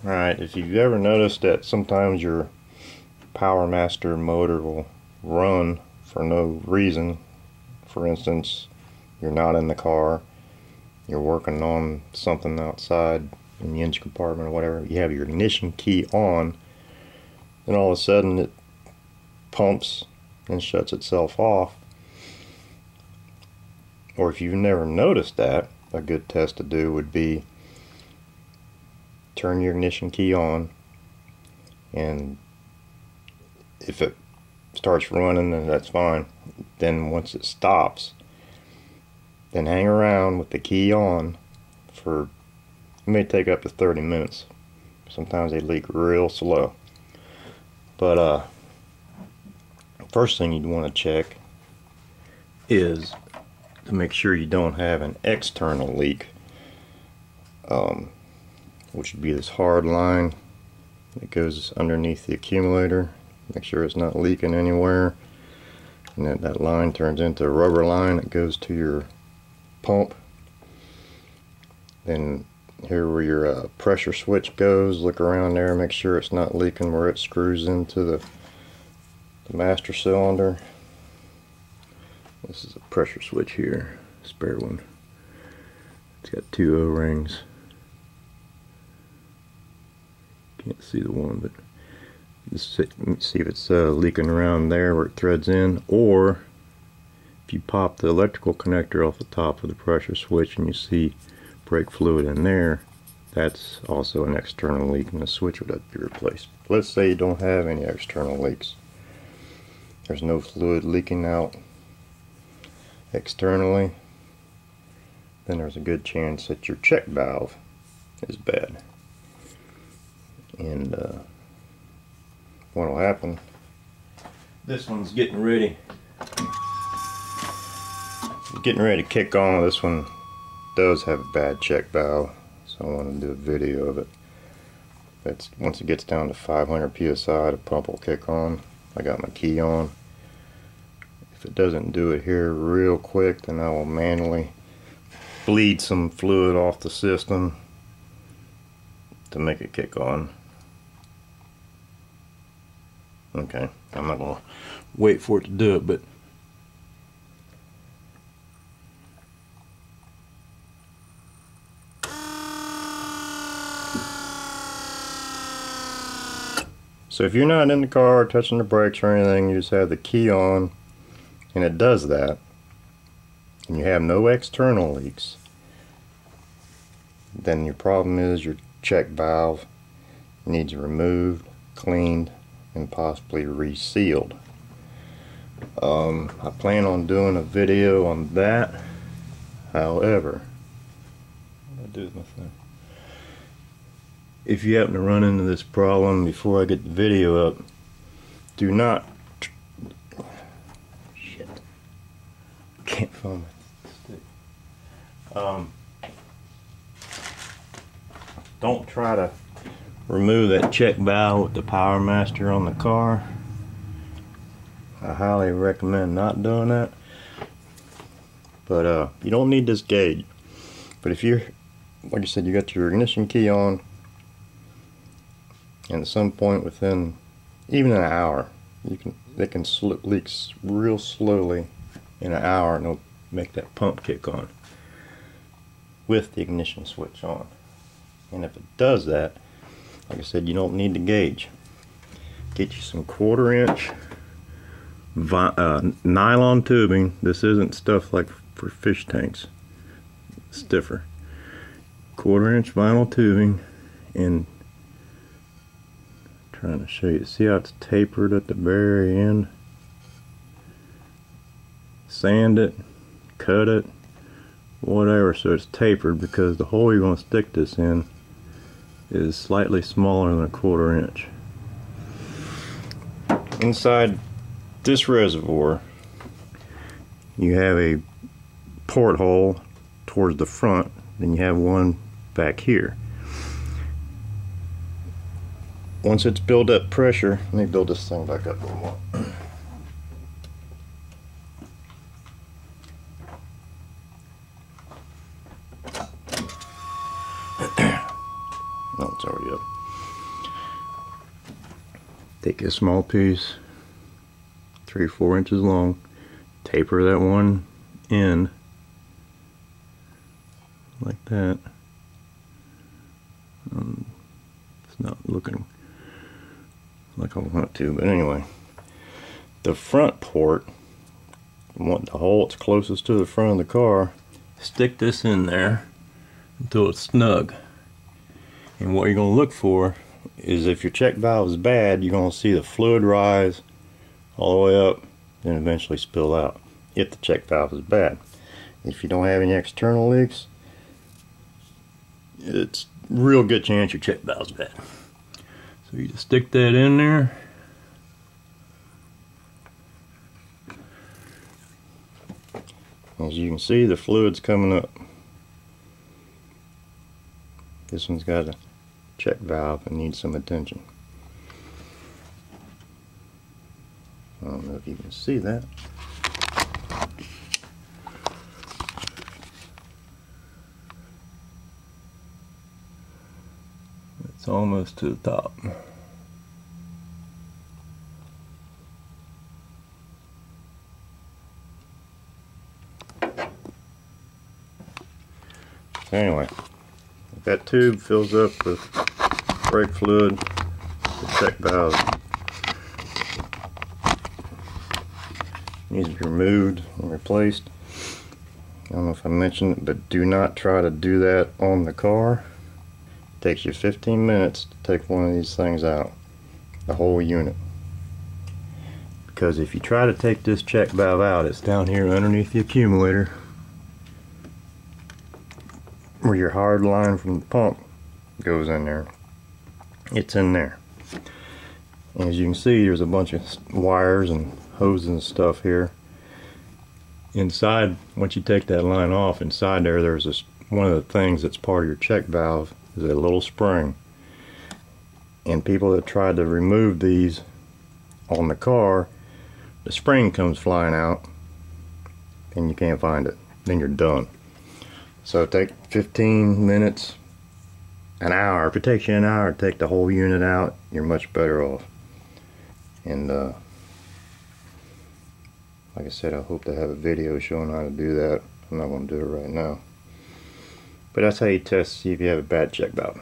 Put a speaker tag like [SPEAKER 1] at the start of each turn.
[SPEAKER 1] Alright, if you've ever noticed that sometimes your Powermaster motor will run for no reason, for instance, you're not in the car, you're working on something outside in the engine compartment or whatever, you have your ignition key on, then all of a sudden it pumps and shuts itself off. Or if you've never noticed that, a good test to do would be turn your ignition key on, and if it starts running, then that's fine. Then once it stops, then hang around with the key on for, it may take up to 30 minutes. Sometimes they leak real slow. But first thing you'd want to check is to make sure you don't have an external leak, which would be this hard line that goes underneath the accumulator. Make sure it's not leaking anywhere, and that line turns into a rubber line that goes to your pump. Then here where your pressure switch goes, look around there, make sure it's not leaking where it screws into the master cylinder. This is a pressure switch here, spare one. It's got two O-rings. Can't see the one, but just see if it's leaking around there where it threads in, or if you pop the electrical connector off the top of the pressure switch and you see brake fluid in there, that's also an external leak and the switch would have to be replaced. Let's say you don't have any external leaks. There's no fluid leaking out externally, then there's a good chance that your check valve is bad. And what'll happen, this one's getting ready to kick on. This one does have a bad check valve, so I want to do a video of it. Once it gets down to 500 psi, the pump will kick on. I got my key on. If it doesn't do it here real quick, then I will manually bleed some fluid off the system to make it kick on. Okay, I'm not gonna wait for it to do it, but so if you're not in the car touching the brakes or anything, you just have the key on and it does that, and you have no external leaks, then your problem is your check valve needs removed, cleaned, and possibly resealed. I plan on doing a video on that. However, what do I do with my thing? If you happen to run into this problem before I get the video up, do not can't find my stick. Don't try to remove that check valve with the Powermaster on the car. I highly recommend not doing that. But you don't need this gauge. But if you're, like I said, you got your ignition key on, and at some point within even an hour, they can slip leaks real slowly in an hour, and they'll make that pump kick on with the ignition switch on. And if it does that, like I said, you don't need the gauge. Get you some 1/4 inch nylon tubing. This isn't stuff like for fish tanks. It's stiffer. 1/4 inch vinyl tubing, and I'm trying to show you. See how it's tapered at the very end? Sand it, cut it, whatever, so it's tapered, because the hole you're going to stick this in is slightly smaller than a 1/4 inch. Inside this reservoir, you have a porthole towards the front, then you have one back here. Once it's built up pressure, let me build this thing back up a little more. No, it's already up. Take a small piece, 3 or 4 inches long, taper that one end like that. It's not looking like I want it to, but anyway, the front port, the hole that's closest to the front of the car, stick this in there until it's snug. And what you're going to look for is, if your check valve is bad, you're going to see the fluid rise all the way up and eventually spill out if the check valve is bad. If you don't have any external leaks, it's a real good chance your check valve's bad. So you just stick that in there. As you can see, the fluid's coming up. This one's got a check valve and needs some attention. I don't know if you can see that. It's almost to the top. So anyway, if that tube fills up with brake fluid, the check valve needs to be removed and replaced. I don't know if I mentioned it, but do not try to do that on the car. It takes you 15 minutes to take one of these things out, the whole unit. Because if you try to take this check valve out, it's down here underneath the accumulator, where your hard line from the pump goes in there. It's in there. And as you can see, there's a bunch of wires and hoses and stuff here. Inside, once you take that line off, inside there's this, one of the things that's part of your check valve is a little spring. And people that tried to remove these on the car, the spring comes flying out and you can't find it. Then you're done. So take 15 minutes, an hour. If it takes you an hour to take the whole unit out, you're much better off. And like I said, I hope to have a video showing how to do that. I'm not going to do it right now. But that's how you test to see if you have a bad check valve.